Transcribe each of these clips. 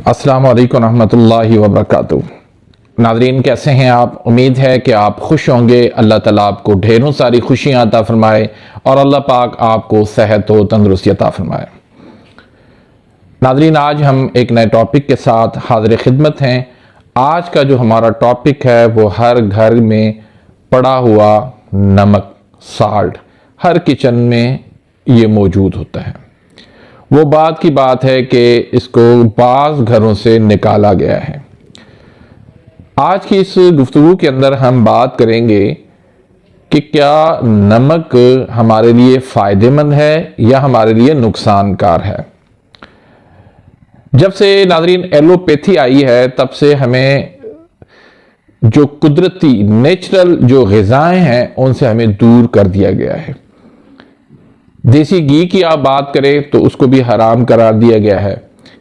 अस्सलाम वालेकुम रहमतुल्लाहि व बरकातुहू। नाज़रीन, कैसे हैं आप? उम्मीद है कि आप खुश होंगे। अल्लाह ताला आपको ढेरों सारी खुशियां अता फरमाए और अल्लाह पाक आपको सेहत व तंदुरुस्ती अता फरमाए। नाज़रीन, आज हम एक नए टॉपिक के साथ हाज़िर खिदमत हैं। आज का जो हमारा टॉपिक है वो हर घर में पड़ा हुआ नमक, साल्ट, हर किचन में ये मौजूद होता है। वो बात की बात है कि इसको बाज़ घरों से निकाला गया है। आज की इस गुफ्तगू के अंदर हम बात करेंगे कि क्या नमक हमारे लिए फ़ायदेमंद है या हमारे लिए नुकसानकार है। जब से नाज़रीन एलोपैथी आई है तब से हमें जो कुदरती नेचुरल जो ग़िज़ाएं हैं उनसे हमें दूर कर दिया गया है। देसी घी की आप बात करें तो उसको भी हराम करार दिया गया है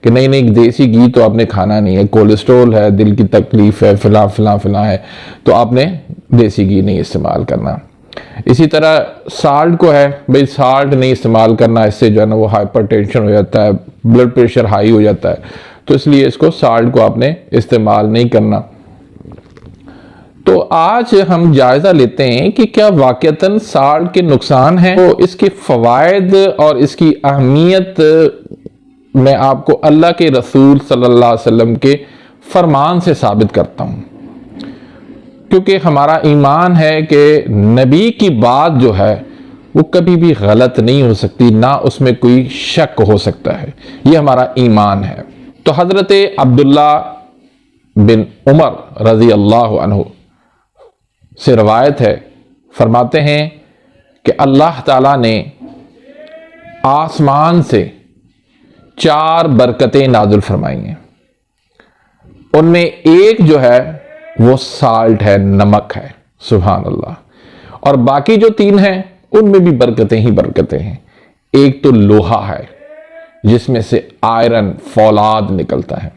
कि नहीं नहीं, देसी घी तो आपने खाना नहीं है, कोलेस्ट्रॉल है, दिल की तकलीफ है, फिला फिला फिला है, तो आपने देसी घी नहीं इस्तेमाल करना। इसी तरह साल्ट को है भाई, साल्ट नहीं इस्तेमाल करना, इससे जो है ना वो हाइपरटेंशन हो जाता है, ब्लड प्रेशर हाई हो जाता है, तो इसलिए इसको साल्ट को आपने इस्तेमाल नहीं करना। तो आज हम जायजा लेते हैं कि क्या वाकईतन साल्ट के नुकसान हैं। तो इसके फवायद और इसकी अहमियत मैं आपको अल्लाह के रसूल सल्लल्लाहु अलैहि वसल्लम के फरमान से साबित करता हूं, क्योंकि हमारा ईमान है कि नबी की बात जो है वो कभी भी गलत नहीं हो सकती, ना उसमें कोई शक हो सकता है। ये हमारा ईमान है। तो हजरत अब्दुल्ला बिन उमर रजी अल्लाह अन्हु से रवायत है, फरमाते हैं कि अल्लाह ताला ने आसमान से 4 बरकतें नाजुल फरमाई हैं। उनमें एक जो है वो साल्ट है, नमक है, सुभान अल्लाह। और बाकी जो 3 हैं उनमें भी बरकतें ही बरकतें हैं। एक तो लोहा है जिसमें से आयरन, फौलाद निकलता है।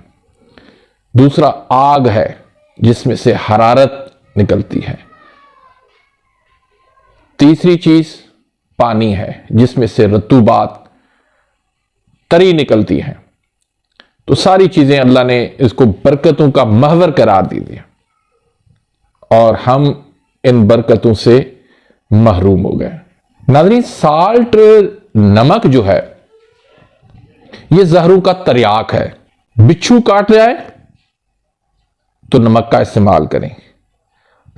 दूसरा आग है जिसमें से हरारत निकलती है। तीसरी चीज पानी है जिसमें से रतूबात, तरी निकलती है। तो सारी चीजें अल्लाह ने इसको बरकतों का महवर करार दी दिया और हम इन बरकतों से महरूम हो गए। नाज़रीन, साल्ट, नमक जो है ये जहरों का तरियाक है। बिच्छू काट जाए तो नमक का इस्तेमाल करें।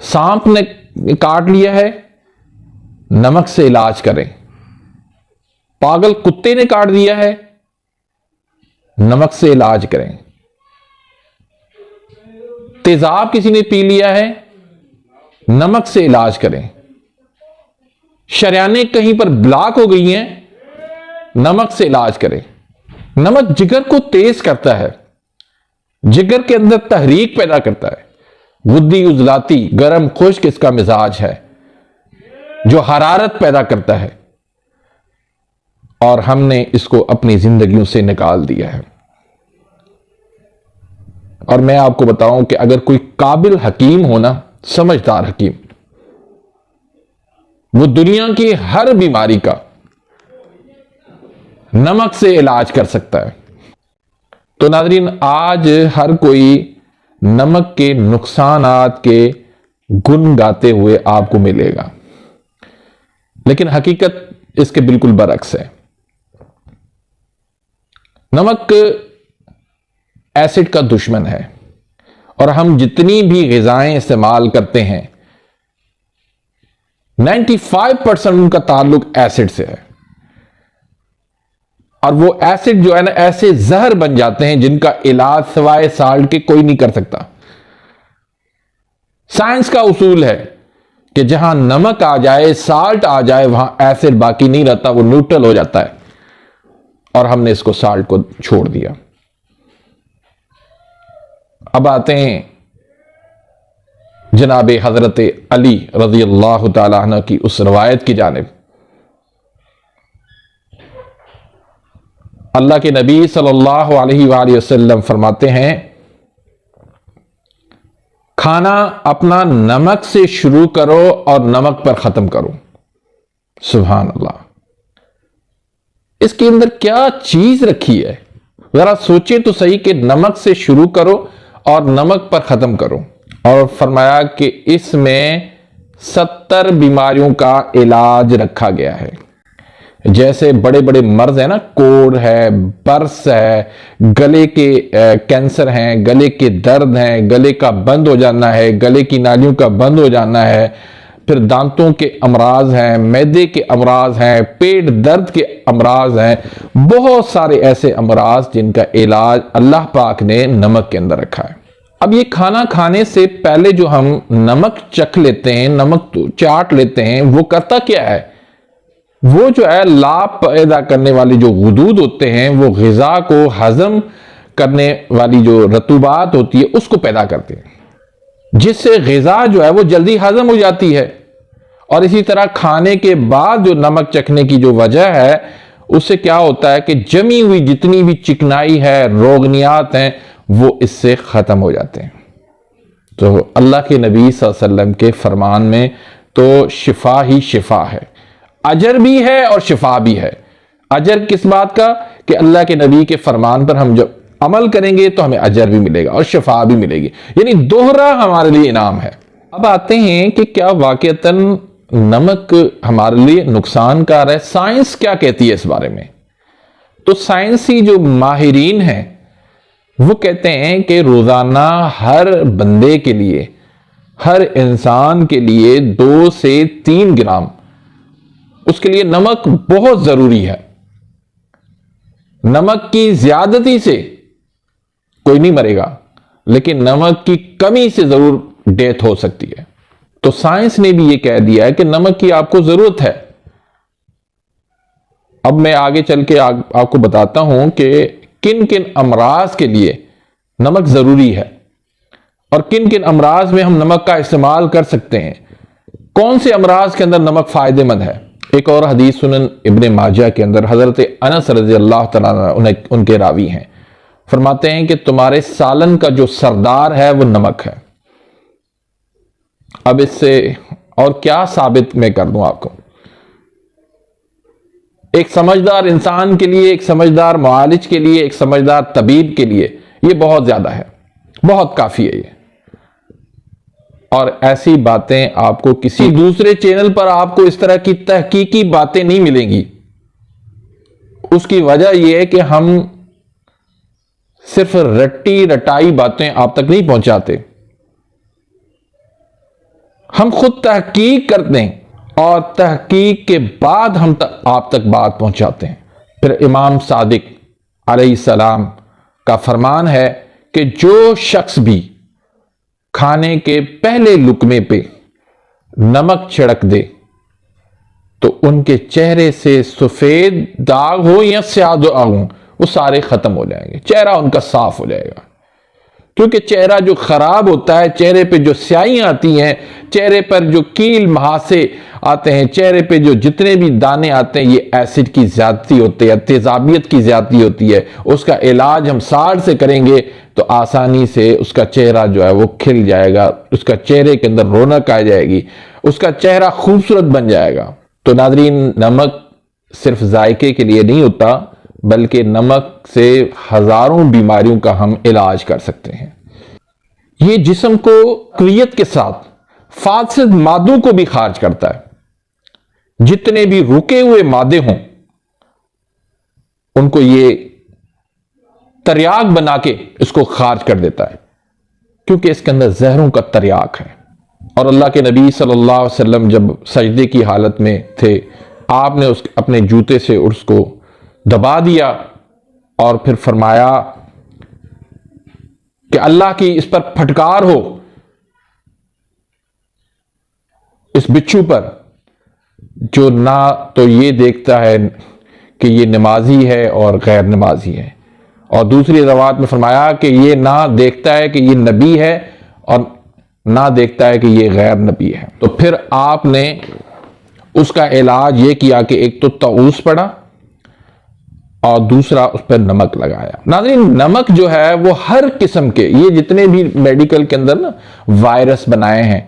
सांप ने काट लिया है, नमक से इलाज करें। पागल कुत्ते ने काट दिया है, नमक से इलाज करें। तेजाब किसी ने पी लिया है, नमक से इलाज करें। शरियानें कहीं पर ब्लॉक हो गई हैं, नमक से इलाज करें। नमक जिगर को तेज करता है, जिगर के अंदर तहरीक पैदा करता है। गुद्दी उजलाती, गर्म खुश्क इसका मिजाज है जो हरारत पैदा करता है, और हमने इसको अपनी जिंदगियों से निकाल दिया है। और मैं आपको बताऊं कि अगर कोई काबिल हकीम हो ना, समझदार हकीम, वो दुनिया की हर बीमारी का नमक से इलाज कर सकता है। तो नाज़रीन, आज हर कोई नमक के नुकसानात के गुण गाते हुए आपको मिलेगा, लेकिन हकीकत इसके बिल्कुल बरक्स है। नमक एसिड का दुश्मन है और हम जितनी भी ग़िज़ाएं इस्तेमाल करते हैं 95% उनका ताल्लुक एसिड से है। और वो एसिड जो है ना, ऐसे जहर बन जाते हैं जिनका इलाज सिवाय साल्ट के कोई नहीं कर सकता। साइंस का उसूल है कि जहां नमक आ जाए, साल्ट आ जाए, वहां एसिड बाकी नहीं रहता, वो न्यूट्रल हो जाता है। और हमने इसको साल्ट को छोड़ दिया। अब आते हैं जनाब हजरत अली रज़ी अल्लाह तआला अन्हु की उस रवायत की जानिब। अल्लाह के नबी सल्लल्लाहु अलैहि वसल्लम फरमाते हैं, खाना अपना नमक से शुरू करो और नमक पर खत्म करो। सुभान अल्लाह। इसके अंदर क्या चीज रखी है, जरा सोचे तो सही कि नमक से शुरू करो और नमक पर खत्म करो। और फरमाया कि इसमें 70 बीमारियों का इलाज रखा गया है। जैसे बड़े बड़े मर्ज है ना, कोढ़ है, बर्स है, गले के कैंसर हैं, गले के दर्द हैं, गले का बंद हो जाना है, गले की नालियों का बंद हो जाना है, फिर दांतों के अमराज हैं, मैदे के अमराज हैं, पेट दर्द के अमराज हैं, बहुत सारे ऐसे अमराज जिनका इलाज अल्लाह पाक ने नमक के अंदर रखा है। अब ये खाना खाने से पहले जो हम नमक चख लेते हैं, नमक तो चाट लेते हैं, वो करता क्या है? वो जो है लाभ पैदा करने वाले जो गुदूद होते हैं, वो ग़िज़ा को हजम करने वाली जो रतूबात होती है उसको पैदा करते हैं, जिससे ग़िज़ा जो है वो जल्दी हजम हो जाती है। और इसी तरह खाने के बाद जो नमक चखने की जो वजह है, उससे क्या होता है कि जमी हुई जितनी भी चिकनाई है, रोगनियात हैं, वो इससे खत्म हो जाते हैं। तो अल्लाह के नबी सल्लल्लाहु अलैहि वसल्लम के फरमान में तो शिफा ही शिफा है, अजर भी है और शिफा भी है। अजर किस बात का? कि अल्लाह के नबी के फरमान पर हम जब अमल करेंगे तो हमें अजर भी मिलेगा और शिफा भी मिलेगी, यानी दोहरा हमारे लिए इनाम है। अब आते हैं कि क्या वाकईतन नमक हमारे लिए नुकसानकार है? साइंस क्या कहती है इस बारे में? तो साइंसी जो माहिरीन हैं वो कहते हैं कि रोजाना हर बंदे के लिए, हर इंसान के लिए 2 से 3 ग्राम उसके लिए नमक बहुत जरूरी है। नमक की ज्यादती से कोई नहीं मरेगा, लेकिन नमक की कमी से जरूर डेथ हो सकती है। तो साइंस ने भी यह कह दिया है कि नमक की आपको जरूरत है। अब मैं आगे चल के आपको बताता हूं कि किन किन अमराज के लिए नमक जरूरी है और किन किन अमराज में हम नमक का इस्तेमाल कर सकते हैं, कौन से अमराज के अंदर नमक फायदेमंद है। एक और हदीस सुनन इब्ने माजा के अंदर हजरत अनस रज़ी अल्लाह तआला उनके रावी हैं, फरमाते हैं कि तुम्हारे सालन का जो सरदार है वो नमक है। अब इससे और क्या साबित मैं कर दूं आपको? एक समझदार इंसान के लिए, एक समझदार मुआलिज के लिए, एक समझदार तबीब के लिए ये बहुत ज्यादा है, बहुत काफी है ये। और ऐसी बातें आपको किसी दूसरे चैनल पर आपको इस तरह की तहकीकी बातें नहीं मिलेंगी। उसकी वजह यह है कि हम सिर्फ रट्टी रटाई बातें आप तक नहीं पहुंचाते, हम खुद तहकीक करते हैं और तहकीक के बाद हम आप तक बात पहुंचाते हैं। फिर इमाम सादिक अलैहिस्सलाम का फरमान है कि जो शख्स भी खाने के पहले लुकमे पे नमक छिड़क दे तो उनके चेहरे से सफेद दाग हो या स्याह दाग हो, वो सारे खत्म हो जाएंगे, चेहरा उनका साफ हो जाएगा। क्योंकि चेहरा जो खराब होता है, चेहरे पे जो स्याही आती हैं, चेहरे पर जो कील महासे आते हैं, चेहरे पे जो जितने भी दाने आते हैं, ये एसिड की ज्यादती होती है, तेजाबियत की ज्यादती होती है। उसका इलाज हम साड़ से करेंगे तो आसानी से उसका चेहरा जो है वो खिल जाएगा, उसका चेहरे के अंदर रौनक आ जाएगी, उसका चेहरा खूबसूरत बन जाएगा। तो नाज़रीन, नमक सिर्फ जायके के लिए नहीं होता, बल्कि नमक से हजारों बीमारियों का हम इलाज कर सकते हैं। ये जिस्म को कुव्वत के साथ फासिद मादों को भी खारिज करता है। जितने भी रुके हुए मादे हों उनको ये तरियाक बना के इसको खारिज कर देता है, क्योंकि इसके अंदर जहरों का तरियाक है। और अल्लाह के नबी सल्लल्लाहु अलैहि वसल्लम जब सजदे की हालत में थे, आपने अपने जूते से उसको दबा दिया और फिर फरमाया कि अल्लाह की इस पर फटकार हो, इस बिच्छू पर जो ना तो ये देखता है कि ये नमाजी है और गैर नमाजी है, और दूसरी रवायत में फरमाया कि ये ना देखता है कि ये नबी है और ना देखता है कि ये गैर नबी है। तो फिर आपने उसका इलाज ये किया कि एक तो तऊस पड़ा और दूसरा उस पर नमक लगाया। नाज़रीन, नमक जो है वो हर किस्म के, ये जितने भी मेडिकल के अंदर ना वायरस बनाए हैं,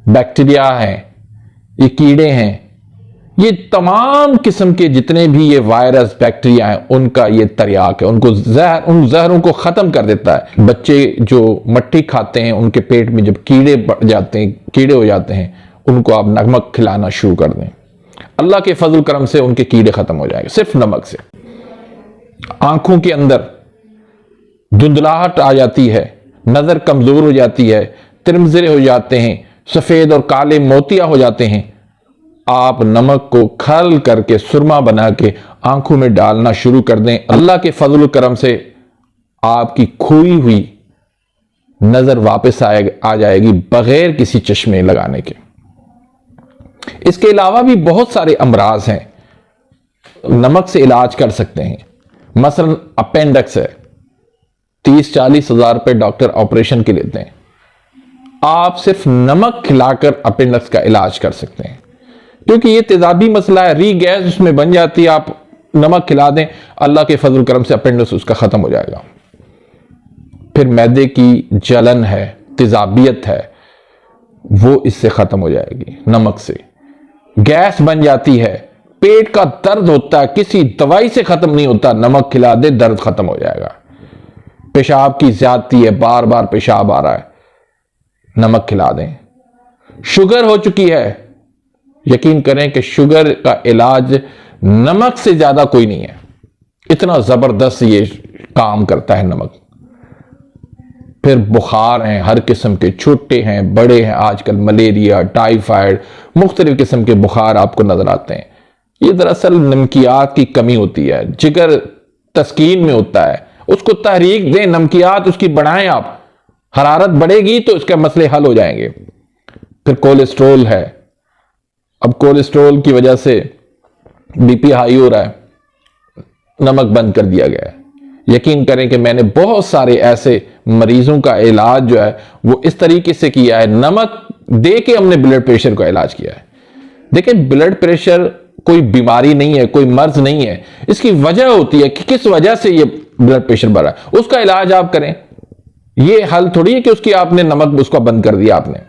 बैक्टीरिया हैं, ये कीड़े हैं, ये तमाम किस्म के जितने भी ये वायरस बैक्टीरिया हैं उनका ये तरियाक है, उनको उन जहरों को खत्म कर देता है। बच्चे जो मट्टी खाते हैं उनके पेट में जब कीड़े बढ़ जाते हैं, कीड़े हो जाते हैं, उनको आप नमक खिलाना शुरू कर दें, अल्लाह के फजल करम से उनके कीड़े खत्म हो जाएंगे सिर्फ नमक से। आंखों के अंदर धुंधलाहट आ जाती है, नजर कमजोर हो जाती है, तिरमजरे हो जाते हैं, सफेद और काले मोतिया हो जाते हैं, आप नमक को खल करके सुरमा बना के आंखों में डालना शुरू कर दें। अल्लाह के फजल करम से आपकी खोई हुई नजर वापस आ जाएगी बगैर किसी चश्मे लगाने के। इसके अलावा भी बहुत सारे अमराज हैं नमक से इलाज कर सकते हैं। मसलन अपेंडिक्स है, 30-40 हजार रुपए डॉक्टर ऑपरेशन के लेते हैं, आप सिर्फ नमक खिलाकर अपेंडिक्स का इलाज कर सकते हैं, क्योंकि ये तेजाबी मसला है, री गैस उसमें बन जाती है। आप नमक खिला दें, अल्लाह के फजल करम से अपेंडिक्स उसका खत्म हो जाएगा। फिर मैदे की जलन है, तेजाबियत है, वो इससे खत्म हो जाएगी नमक से। गैस बन जाती है, पेट का दर्द होता है, किसी दवाई से खत्म नहीं होता, नमक खिला दे दर्द खत्म हो जाएगा। पेशाब की ज्यादती है, बार बार पेशाब आ रहा है, नमक खिला दें। शुगर हो चुकी है, यकीन करें कि शुगर का इलाज नमक से ज्यादा कोई नहीं है, इतना जबरदस्त ये काम करता है नमक। फिर बुखार हैं हर किस्म के, छोटे हैं बड़े हैं, आजकल मलेरिया, टाइफाइड, मुख्तलिफ किस्म के बुखार आपको नजर आते हैं। ये दरअसल नमकियात की कमी होती है, जिगर तस्कीन में होता है, उसको तहरीक दें, नमकियात उसकी बढ़ाएं आप, हरारत बढ़ेगी तो इसके मसले हल हो जाएंगे। फिर कोलेस्ट्रोल है, अब कोलेस्ट्रोल की वजह से बीपी हाई हो रहा है, नमक बंद कर दिया गया है। यकीन करें कि मैंने बहुत सारे ऐसे मरीजों का इलाज जो है वो इस तरीके से किया है, नमक दे के हमने ब्लड प्रेशर का इलाज किया है। देखिए, ब्लड प्रेशर कोई बीमारी नहीं है, कोई मर्ज नहीं है, इसकी वजह होती है कि किस वजह से ये ब्लड प्रेशर बढ़ा है, उसका इलाज आप करें। ये हल थोड़ी है कि उसकी आपने नमक उसका बंद कर दिया। आपने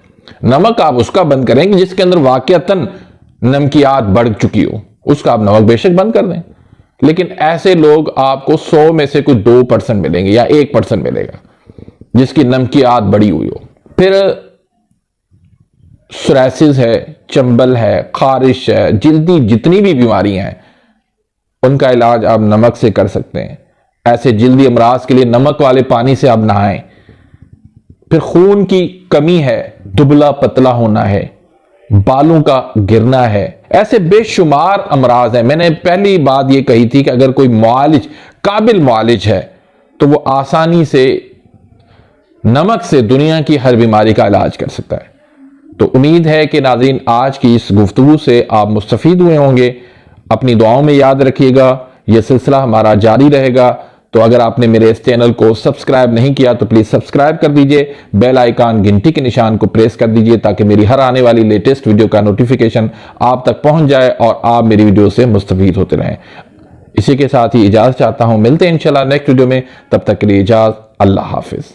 नमक आप उसका बंद करें कि जिसके अंदर वाकयातन नमकियात बढ़ चुकी हो, उसका आप नमक बेशक बंद कर दें। लेकिन ऐसे लोग आपको 100 में से कोई 2% मिलेंगे या 1% मिलेगा जिसकी नमकियात बढ़ी हुई हो। फिर सोरासिस है, चंबल है, खारिश है, जिल्दी जितनी भी बीमारियां हैं उनका इलाज आप नमक से कर सकते हैं। ऐसे जिल्दी अमराज के लिए नमक वाले पानी से आप नहाएं। फिर खून की कमी है, दुबला पतला होना है, बालों का गिरना है, ऐसे बेशुमार अमराज हैं। मैंने पहली बात ये कही थी कि अगर कोई मुआलिज, काबिल मुआलिज है तो वो आसानी से नमक से दुनिया की हर बीमारी का इलाज कर सकता है। तो उम्मीद है कि नाज़रीन आज की इस गुफ्तगू से आप मुस्तफीद हुए होंगे। अपनी दुआओं में याद रखिएगा, यह सिलसिला हमारा जारी रहेगा। तो अगर आपने मेरे इस चैनल को सब्सक्राइब नहीं किया तो प्लीज सब्सक्राइब कर दीजिए, बेल आइकन घंटी के निशान को प्रेस कर दीजिए ताकि मेरी हर आने वाली लेटेस्ट वीडियो का नोटिफिकेशन आप तक पहुंच जाए और आप मेरी वीडियो से मुस्तफीद होते रहें। इसी के साथ ही इजाजत चाहता हूं, मिलते हैं इंशाल्लाह नेक्स्ट वीडियो में, तब तक के लिए इजाजत, अल्लाह हाफिज।